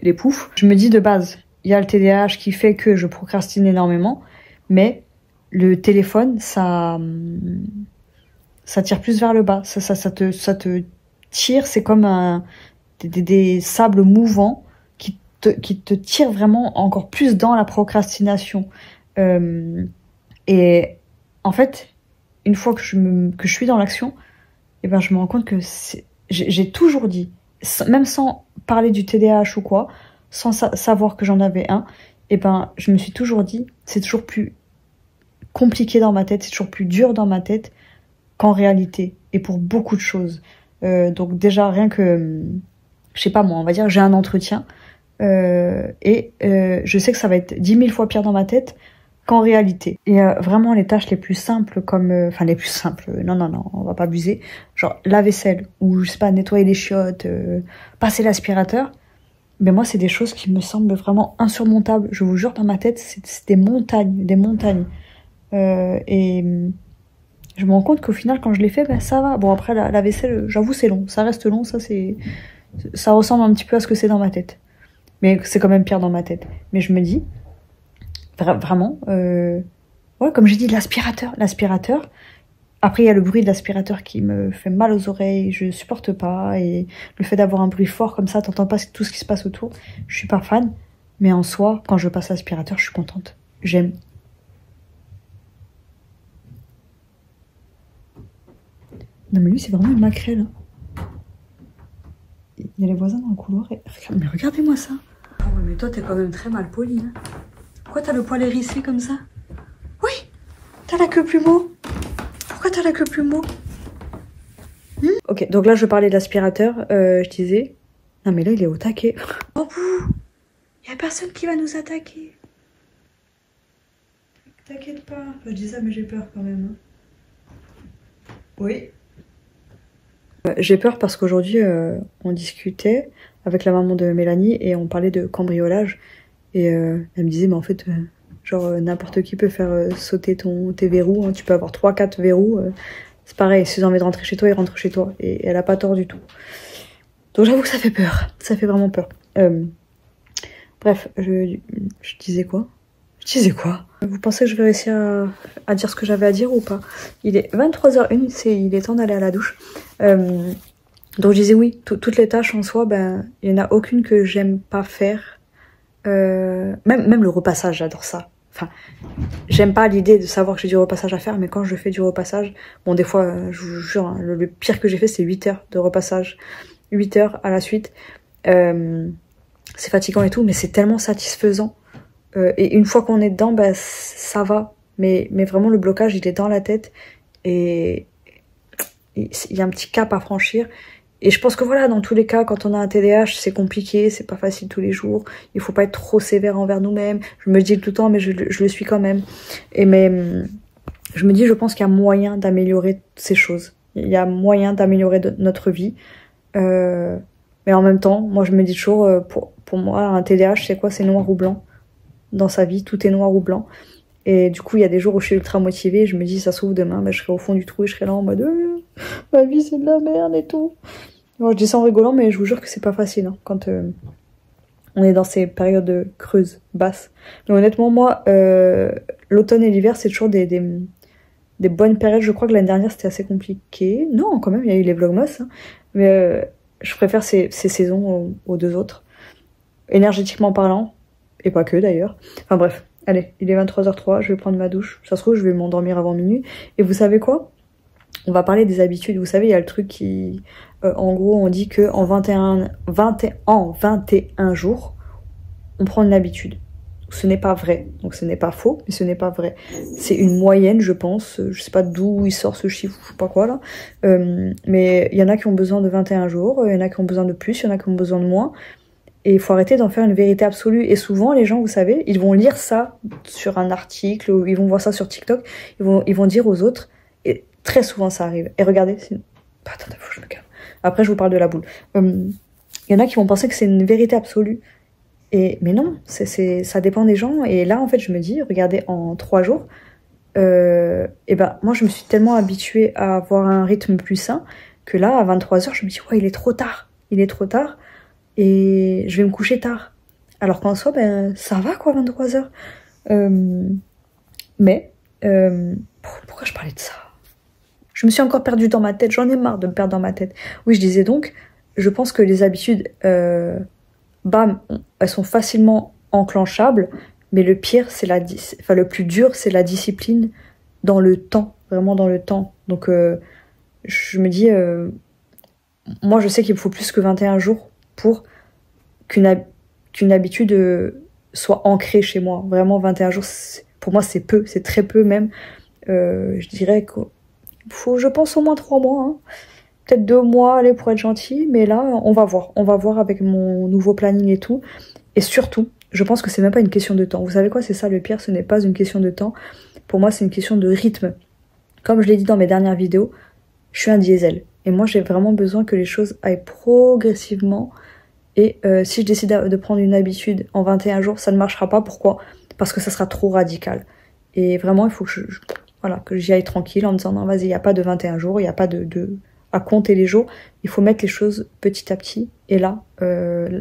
les poufs. Je me dis de base, il y a le TDAH qui fait que je procrastine énormément, mais le téléphone, ça tire plus vers le bas. Ça te tire, c'est comme des sables mouvants qui te tirent vraiment encore plus dans la procrastination. Et en fait, une fois que je suis dans l'action, et je me rends compte que j'ai toujours dit, même sans parler du TDAH ou quoi, sans savoir que j'en avais un, je me suis toujours dit, c'est toujours plus compliqué dans ma tête, c'est toujours plus dur dans ma tête qu'en réalité, et pour beaucoup de choses. Donc déjà, rien que, je sais pas moi, on va dire, j'ai un entretien, je sais que ça va être 10 000 fois pire dans ma tête qu'en réalité. Et vraiment, les tâches les plus simples comme... Enfin, les plus simples, non, on va pas abuser. Genre, la vaisselle, ou je sais pas, nettoyer les chiottes, passer l'aspirateur. Mais moi, c'est des choses qui me semblent vraiment insurmontables. Je vous jure, dans ma tête, c'est des montagnes, des montagnes. Et je me rends compte qu'au final, quand je l'ai fait, ça va. Bon, après, la vaisselle, j'avoue, c'est long. Ça reste long, ça ressemble un petit peu à ce que c'est dans ma tête. Mais c'est quand même pire dans ma tête. Mais je me dis, vraiment, ouais, comme j'ai dit, l'aspirateur. Après, il y a le bruit de l'aspirateur qui me fait mal aux oreilles, je supporte pas. Et le fait d'avoir un bruit fort comme ça, t'entends pas tout ce qui se passe autour. Je suis pas fan. Mais en soi, quand je passe l'aspirateur, je suis contente. J'aime. Non mais lui, c'est vraiment une maquerelle. Hein. Il y a les voisins dans le couloir et... Mais regardez-moi ça. Oh mais toi, t'es quand même très mal poli. Hein. Pourquoi t'as le poil hérissé comme ça? Oui, t'as la queue plumeau. Pourquoi t'as la queue plumeau? Ok, donc là, je parlais de l'aspirateur. Je disais... Non mais là, il est au taquet. Oh bouh, y a personne qui va nous attaquer. T'inquiète pas. Enfin, je dis ça, mais j'ai peur quand même. Hein. Oui. J'ai peur parce qu'aujourd'hui, on discutait avec la maman de Mélanie et on parlait de cambriolage. Et elle me disait, mais en fait, n'importe qui peut faire sauter tes verrous. Hein. Tu peux avoir 3-4 verrous. C'est pareil, si tu as envie de rentrer chez toi, il rentre chez toi. Et elle a pas tort du tout. Donc j'avoue que ça fait peur. Ça fait vraiment peur. Bref, je disais quoi? Vous pensez que je vais réussir à dire ce que j'avais à dire ou pas? Il est 23h01, il est temps d'aller à la douche. Donc je disais oui, toutes les tâches en soi, il n'y en a aucune que j'aime pas faire. Même le repassage, j'adore ça. Enfin, j'aime pas l'idée de savoir que j'ai du repassage à faire, mais quand je fais du repassage, bon des fois, je vous jure, hein, le pire que j'ai fait c'est 8 heures de repassage. 8 heures à la suite. C'est fatigant et tout, mais c'est tellement satisfaisant. Et une fois qu'on est dedans, ça va. mais vraiment le blocage il est dans la tête et il y a un petit cap à franchir. Et je pense que voilà, dans tous les cas, quand on a un TDAH, c'est compliqué, c'est pas facile tous les jours. Il faut pas être trop sévère envers nous-mêmes. Je me le dis tout le temps, mais je le suis quand même. Je me dis, je pense qu'il y a moyen d'améliorer ces choses. Il y a moyen d'améliorer notre vie. Mais en même temps, moi je me dis toujours, pour moi, un TDAH, c'est quoi? C'est noir ou blanc. Dans sa vie, tout est noir ou blanc. Et du coup, il y a des jours où je suis ultra motivée, et je me dis, ça s'ouvre demain, je serai au fond du trou et je serai là en mode, ma vie c'est de la merde et tout. Moi, je dis ça en rigolant, mais je vous jure que c'est pas facile hein, quand on est dans ces périodes creuses, basses. Mais honnêtement, moi, l'automne et l'hiver, c'est toujours des bonnes périodes. Je crois que l'année dernière, c'était assez compliqué. Non, quand même, il y a eu les vlogmas. Hein. Mais je préfère ces saisons aux deux autres. Énergétiquement parlant, et pas que d'ailleurs. Enfin bref, allez, il est 23h03, je vais prendre ma douche. Ça se trouve, je vais m'endormir avant minuit. Et vous savez quoi? On va parler des habitudes. Vous savez, il y a le truc qui... en gros, on dit que en 21 jours, on prend une habitude. Ce n'est pas vrai. Donc ce n'est pas faux, mais ce n'est pas vrai. C'est une moyenne, je pense. Je sais pas d'où il sort ce chiffre, je sais pas quoi là. Mais il y en a qui ont besoin de 21 jours, il y en a qui ont besoin de plus, il y en a qui ont besoin de moins. Et il faut arrêter d'en faire une vérité absolue. Et souvent, les gens, vous savez, ils vont lire ça sur un article, ou ils vont voir ça sur TikTok, ils vont dire aux autres... Très souvent, ça arrive. Et regardez, attendez, faut que je me calme. Après, je vous parle de la boule. Il y en a qui vont penser que c'est une vérité absolue. Mais non, ça dépend des gens. Et là, en fait, je me dis, regardez, en 3 jours, moi, je me suis tellement habituée à avoir un rythme plus sain que là, à 23h, je me dis, ouais, il est trop tard. Il est trop tard. Et je vais me coucher tard. Alors qu'en soi, ça va, quoi, 23h. Pourquoi je parlais de ça? Je me suis encore perdue dans ma tête, j'en ai marre de me perdre dans ma tête. Oui, je disais donc, je pense que les habitudes, elles sont facilement enclenchables, mais le pire, le plus dur, c'est la discipline dans le temps, vraiment dans le temps. Donc, je me dis, moi, je sais qu'il me faut plus que 21 jours pour qu'une habitude soit ancrée chez moi. Vraiment, 21 jours, pour moi, c'est peu, c'est très peu même. Je dirais que faut, je pense, au moins 3 mois. Hein. Peut-être 2 mois, allez, pour être gentil. Mais là, on va voir. On va voir avec mon nouveau planning et tout. Et surtout, je pense que c'est même pas une question de temps. Vous savez quoi? C'est ça le pire. Ce n'est pas une question de temps. Pour moi, c'est une question de rythme. Comme je l'ai dit dans mes dernières vidéos, je suis un diesel. Et moi, j'ai vraiment besoin que les choses aillent progressivement. Et si je décide de prendre une habitude en 21 jours, ça ne marchera pas. Pourquoi? Parce que ça sera trop radical. Et vraiment, il faut que j'y aille tranquille en me disant non, vas-y, il n'y a pas de 21 jours, il n'y a pas à compter les jours. Il faut mettre les choses petit à petit. Et là,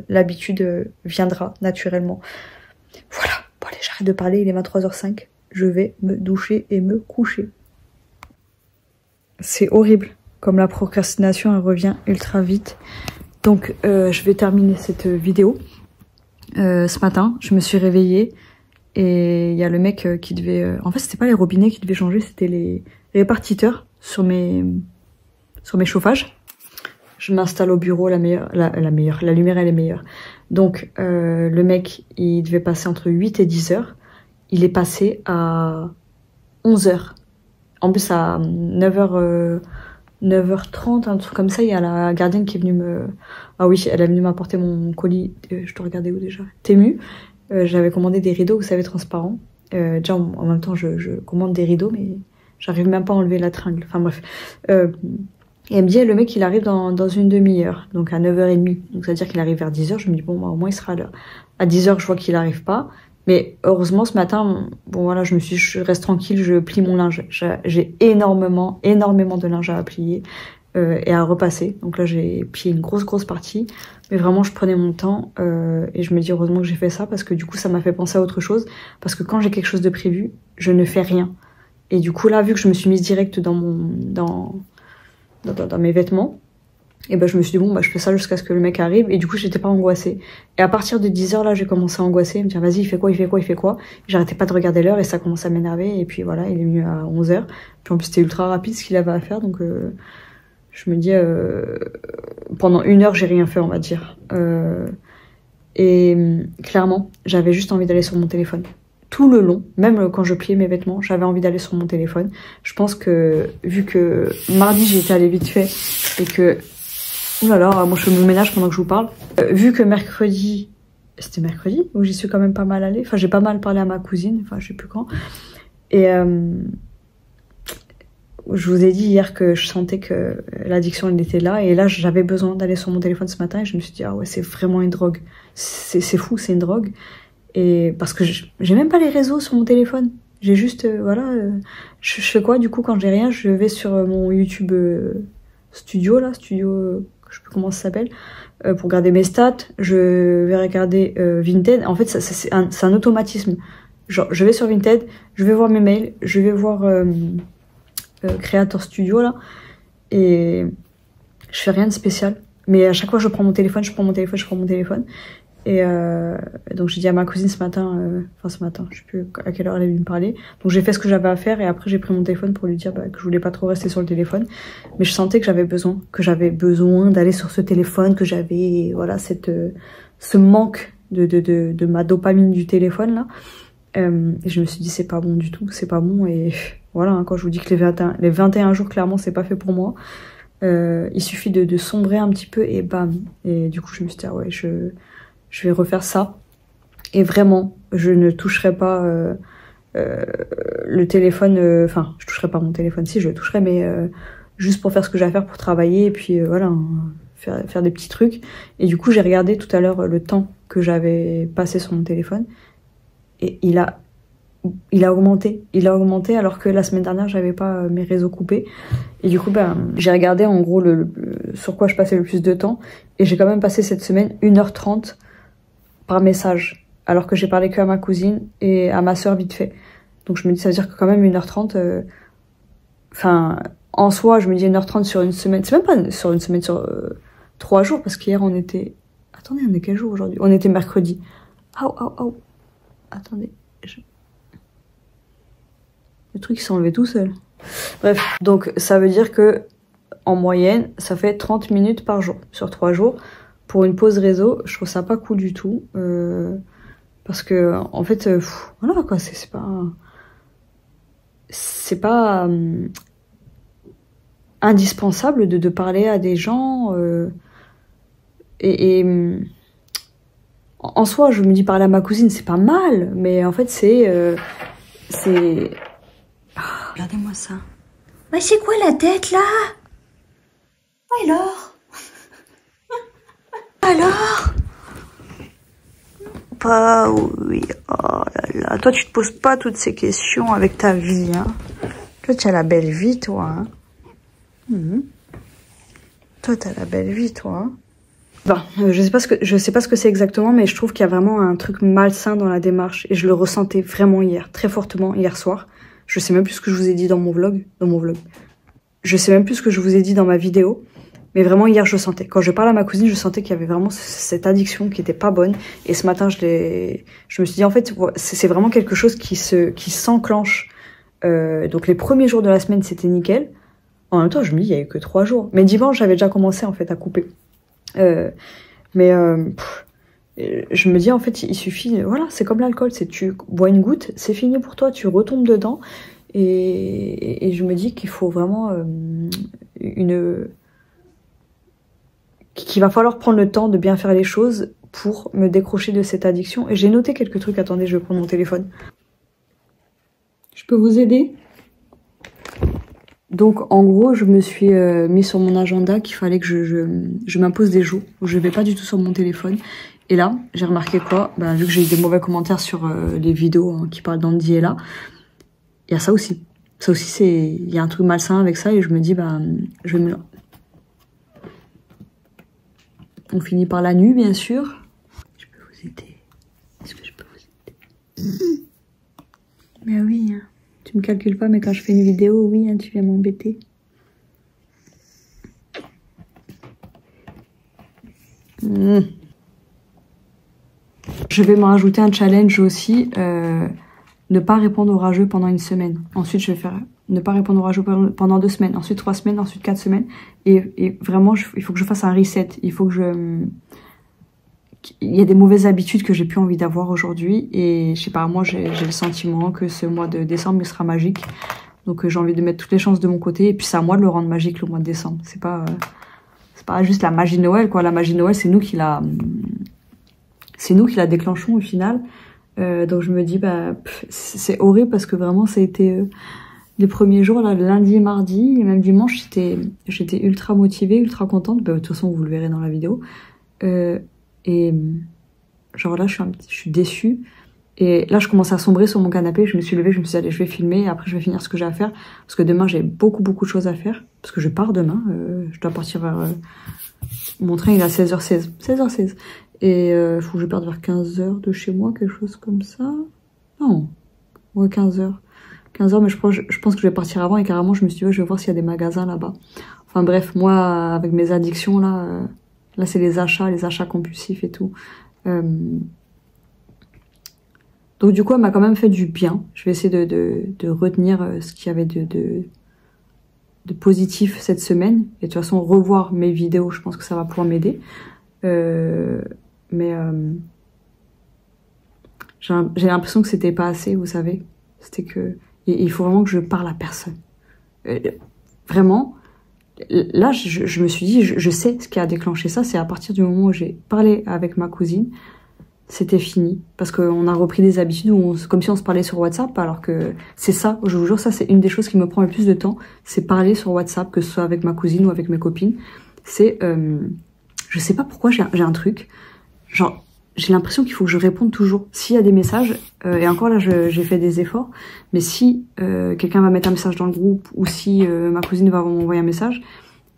l'habitude viendra naturellement. Voilà. Bon, allez, j'arrête de parler, il est 23h05. Je vais me doucher et me coucher. C'est horrible. Comme la procrastination, elle revient ultra vite. Donc, je vais terminer cette vidéo. Ce matin, je me suis réveillée. Et il y a le mec qui devait... En fait, c'était pas les robinets qui devaient changer, c'était les répartiteurs sur mes chauffages. Je m'installe au bureau, la lumière elle est meilleure. Donc, le mec, il devait passer entre 8 et 10 heures. Il est passé à 11 heures. En plus, à 9h30, un truc comme ça, il y a la gardienne qui est venue me... Ah oui, elle est venue m'apporter mon colis. Je te regardais où déjà? Temu. J'avais commandé des rideaux, vous savez, transparents. Déjà, en même temps, je commande des rideaux, mais j'arrive même pas à enlever la tringle. Enfin bref. Et elle me dit, le mec, il arrive dans une demi-heure, donc à 9h30. Donc, c'est-à-dire qu'il arrive vers 10h. Je me dis, bon, au moins, il sera à l'heure. À 10h, je vois qu'il arrive pas. Mais heureusement, ce matin, bon, voilà, je reste tranquille, je plie mon linge. J'ai énormément de linge à plier et à repasser. Donc là, j'ai plié une grosse partie. Mais vraiment, je prenais mon temps et je me dis heureusement que j'ai fait ça parce que du coup, ça m'a fait penser à autre chose. Parce que quand j'ai quelque chose de prévu, je ne fais rien. Et du coup, là, vu que je me suis mise direct dans mes vêtements, et ben je me suis dit bon, je fais ça jusqu'à ce que le mec arrive. Et du coup, j'étais pas angoissée. Et à partir de 10h, là, j'ai commencé à angoisser, me dire vas-y, il fait quoi. J'arrêtais pas de regarder l'heure et ça commençait à m'énerver. Et puis voilà, il est venu à 11h. Puis en plus, c'était ultra rapide ce qu'il avait à faire. Donc je me dis, pendant 1 heure, j'ai rien fait, on va dire. Et clairement, j'avais juste envie d'aller sur mon téléphone. tout le long, même quand je pliais mes vêtements, j'avais envie d'aller sur mon téléphone. Je pense que, vu que mardi j'étais allée vite fait et que... Ouh là là, moi je fais mon ménage pendant que je vous parle. Vu que mercredi... C'était mercredi où j'y suis quand même pas mal allée. Enfin, j'ai pas mal parlé à ma cousine, enfin je sais plus quand. Et je vous ai dit hier que je sentais que l'addiction elle était là. Et là, j'avais besoin d'aller sur mon téléphone ce matin et je me suis dit, ah ouais, c'est vraiment une drogue. C'est fou, c'est une drogue. Et parce que j'ai même pas les réseaux sur mon téléphone. J'ai juste, voilà, je fais quoi du coup quand j'ai rien? Je vais sur mon YouTube studio, là, studio, je sais plus comment ça s'appelle, pour regarder mes stats. Je vais regarder Vinted. En fait, c'est un automatisme. Genre, je vais sur Vinted, je vais voir mes mails, je vais voir Creator Studio, là, et je fais rien de spécial. Mais à chaque fois, je prends mon téléphone, je prends mon téléphone. Et donc j'ai dit à ma cousine ce matin, enfin ce matin, je sais plus à quelle heure elle est venue me parler. Donc j'ai fait ce que j'avais à faire et après j'ai pris mon téléphone pour lui dire que je voulais pas trop rester sur le téléphone. Mais je sentais que j'avais besoin d'aller sur ce téléphone, que j'avais, voilà, ce manque de ma dopamine du téléphone là. Et je me suis dit c'est pas bon du tout, c'est pas bon. Et voilà, hein, quand je vous dis que les 21 jours clairement c'est pas fait pour moi. Il suffit de sombrer un petit peu et bam. Et du coup je me suis dit ah ouais, je vais refaire ça. Et vraiment, je ne toucherai pas le téléphone. Enfin, je toucherai pas mon téléphone. Si, je le toucherai, mais juste pour faire ce que j'ai à faire pour travailler. Et puis voilà, hein, faire des petits trucs. Et du coup, j'ai regardé tout à l'heure le temps que j'avais passé sur mon téléphone. Et il a augmenté. Il a augmenté alors que la semaine dernière, j'avais pas mes réseaux coupés. Et du coup, ben, j'ai regardé en gros sur quoi je passais le plus de temps. Et j'ai quand même passé cette semaine 1h30 par message, alors que j'ai parlé que à ma cousine et à ma soeur vite fait. Donc je me dis, ça veut dire que quand même 1h30, enfin, en soi, je me dis 1h30 sur une semaine, c'est même pas sur une semaine, sur 3 jours, parce qu'hier on était... Attendez, on est quel jour aujourd'hui? On était mercredi. Aouh. Attendez. Le truc s'est enlevé tout seul. Bref, donc ça veut dire que, en moyenne, ça fait 30 minutes par jour, sur 3 jours. Pour une pause réseau, je trouve ça pas cool du tout. Parce que, en fait, voilà quoi, c'est pas indispensable de parler à des gens. En soi, je me dis parler à ma cousine, c'est pas mal. Mais en fait, c'est... regardez-moi ça. Mais c'est quoi la tête là? Alors? Bah oui, oh là là. Toi, tu te poses pas toutes ces questions avec ta vie, hein. Toi, tu as la belle vie, toi, hein. Toi, t'as la belle vie, toi. Hein. Bon, je sais pas ce que c'est exactement, mais je trouve qu'il y a vraiment un truc malsain dans la démarche. Et je le ressentais vraiment hier, très fortement, hier soir. Je sais même plus ce que je vous ai dit dans mon vlog. Je sais même plus ce que je vous ai dit dans ma vidéo. Mais vraiment, hier, je sentais. Quand je parle à ma cousine, je sentais qu'il y avait vraiment cette addiction qui était pas bonne. Et ce matin, je me suis dit, en fait, c'est vraiment quelque chose qui s'enclenche. Donc, les premiers jours de la semaine, c'était nickel. En même temps, je me dis, il y a eu que 3 jours. Mais dimanche, j'avais déjà commencé, en fait, à couper. Je me dis, en fait, il suffit, voilà, c'est comme l'alcool. C'est tu bois une goutte, c'est fini pour toi, tu retombes dedans. Et je me dis qu'il faut vraiment qu'il va falloir prendre le temps de bien faire les choses pour me décrocher de cette addiction. Et j'ai noté quelques trucs. Attendez, je vais prendre mon téléphone. Je peux vous aider? Donc, en gros, je me suis mis sur mon agenda qu'il fallait que je m'impose des jours où je vais pas du tout sur mon téléphone. Et là, j'ai remarqué quoi? Bah, vu que j'ai eu des mauvais commentaires sur les vidéos hein, qui parlent d'Andy et là, il y a ça aussi. Ça aussi, il y a un truc malsain avec ça et je me dis, bah, je vais me... On finit par la nuit, bien sûr. Je peux vous aider. Est-ce que je peux vous aider? Mais oui, hein. Tu me calcules pas, mais quand je fais une vidéo, oui, hein, tu viens m'embêter. Je vais me rajouter un challenge aussi. Ne pas répondre aux rageux pendant une semaine. Ensuite, je vais faire ne pas répondre aux rageux pendant 2 semaines. Ensuite, 3 semaines. Ensuite, 4 semaines. Et vraiment, il faut que je fasse un reset. Il faut que il y a des mauvaises habitudes que j'ai plus envie d'avoir aujourd'hui. Et je sais pas, moi j'ai le sentiment que ce mois de décembre il sera magique. Donc j'ai envie de mettre toutes les chances de mon côté. Et puis c'est à moi de le rendre magique le mois de décembre. C'est pas juste la magie de Noël, quoi. La magie de Noël, c'est nous qui la déclenchons au final. Donc je me dis, c'est horrible parce que vraiment ça a été les premiers jours, là, le lundi et mardi, et même dimanche, j'étais ultra motivée, ultra contente. De toute façon, vous le verrez dans la vidéo. Et genre là, je suis déçue. Et là, je commence à sombrer sur mon canapé. Je me suis levée, je me suis dit, allez, je vais filmer. Et après, je vais finir ce que j'ai à faire. Parce que demain, j'ai beaucoup de choses à faire. Parce que je pars demain. Je dois partir vers... mon train, il est à 16h16. 16h16. Et faut que je parte vers 15h de chez moi, quelque chose comme ça. Non. Ouais, 15h. 15h, mais je pense que je vais partir avant. Et carrément, je me suis dit, ouais, je vais voir s'il y a des magasins là-bas. Enfin bref, moi, avec mes addictions, là, c'est les achats compulsifs et tout. Donc du coup, elle m'a quand même fait du bien. Je vais essayer de retenir ce qu'il y avait de positif cette semaine. Et de toute façon, revoir mes vidéos, je pense que ça va pouvoir m'aider. Mais j'ai l'impression que c'était pas assez, vous savez. C'était que il faut vraiment que je parle à personne. Vraiment, là, je me suis dit, je sais ce qui a déclenché ça. C'est à partir du moment où j'ai parlé avec ma cousine. C'était fini, parce qu'on a repris des habitudes où comme si on se parlait sur WhatsApp, alors que c'est ça, je vous jure, ça c'est une des choses qui me prend le plus de temps, c'est parler sur WhatsApp, que ce soit avec ma cousine ou avec mes copines. C'est, je sais pas pourquoi j'ai un truc, genre j'ai l'impression qu'il faut que je réponde toujours. S'il y a des messages, et encore là j'ai fait des efforts, mais si quelqu'un va mettre un message dans le groupe, ou si ma cousine va m'envoyer un message,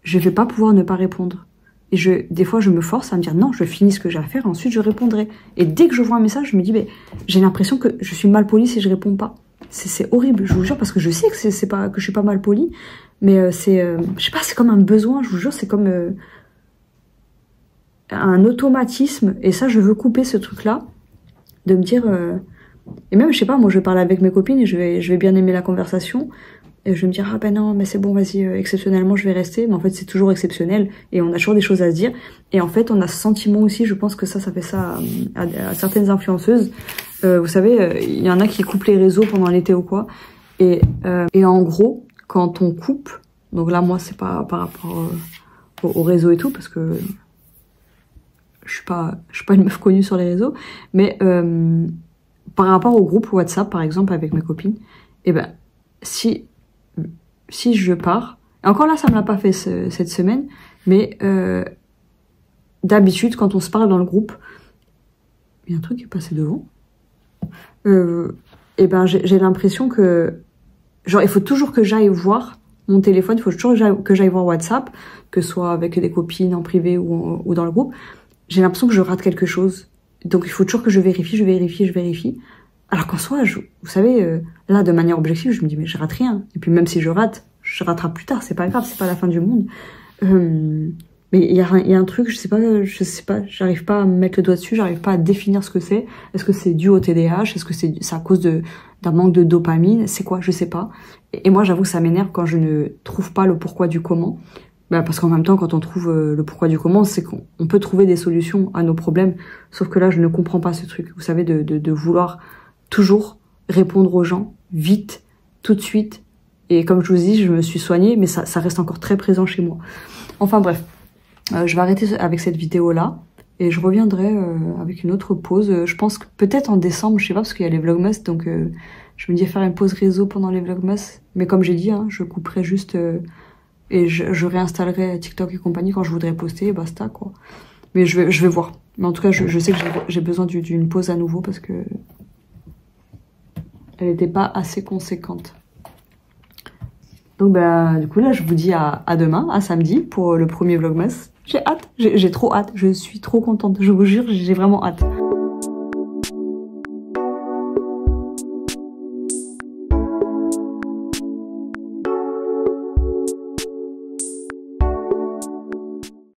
je vais pas pouvoir ne pas répondre. Et des fois, je me force à me dire non, je finis ce que j'ai à faire et ensuite je répondrai. Et dès que je vois un message, je me dis, j'ai l'impression que je suis mal polie si je réponds pas. C'est horrible, je vous jure, parce que je sais que je suis pas mal polie, mais je sais pas, c'est comme un besoin, je vous jure, c'est comme un automatisme. Et ça, je veux couper ce truc-là, de me dire, et même, je sais pas, moi, je vais parler avec mes copines et je vais bien aimer la conversation. Et je vais me dire, ah ben non, mais c'est bon, vas-y, exceptionnellement, je vais rester. Mais en fait, c'est toujours exceptionnel. Et on a toujours des choses à se dire. Et en fait, on a ce sentiment aussi, je pense que ça fait ça à certaines influenceuses. Vous savez, il y en a qui coupent les réseaux pendant l'été ou quoi. Et en gros, quand on coupe, donc là, moi, c'est pas par rapport au réseau et tout, parce que je suis pas une meuf connue sur les réseaux. Mais par rapport au groupe WhatsApp, par exemple, avec mes copines, et ben, si je pars, et encore là ça me l'a pas fait cette semaine, mais d'habitude quand on se parle dans le groupe, il y a un truc qui est passé devant, et ben j'ai l'impression que genre il faut toujours que j'aille voir mon téléphone, il faut toujours que j'aille voir WhatsApp, que ce soit avec des copines en privé ou dans le groupe. J'ai l'impression que je rate quelque chose, donc il faut toujours que je vérifie. Alors qu'en soi, vous savez, là, de manière objective, je me dis, mais je rate rien. Et puis même si je raterai plus tard, c'est pas grave, c'est pas la fin du monde. Mais il y a un truc, je sais pas, j'arrive pas à me mettre le doigt dessus, j'arrive pas à définir ce que c'est. Est-ce que c'est dû au TDAH? Est-ce que c'est à cause d'un manque de dopamine? C'est quoi? Je sais pas. Et moi, j'avoue que ça m'énerve quand je ne trouve pas le pourquoi du comment. Parce qu'en même temps, quand on trouve le pourquoi du comment, c'est qu'on peut trouver des solutions à nos problèmes. Sauf que là, je ne comprends pas ce truc. Vous savez, de vouloir toujours répondre aux gens, vite, tout de suite. Et comme je vous dis, je me suis soignée, mais ça reste encore très présent chez moi. Enfin bref, je vais arrêter avec cette vidéo-là. Et je reviendrai avec une autre pause. Je pense que peut-être en décembre, je sais pas, parce qu'il y a les Vlogmas. Donc je me dis faire une pause réseau pendant les Vlogmas. Mais comme j'ai dit, hein, je couperai juste... et je réinstallerai TikTok et compagnie quand je voudrais poster, et basta, quoi. Mais je vais voir. Mais en tout cas, je sais que j'ai besoin d'une pause à nouveau, parce que... elle n'était pas assez conséquente. Donc du coup là je vous dis à demain, à samedi pour le premier Vlogmas. J'ai hâte, j'ai trop hâte, je suis trop contente, je vous jure, j'ai vraiment hâte.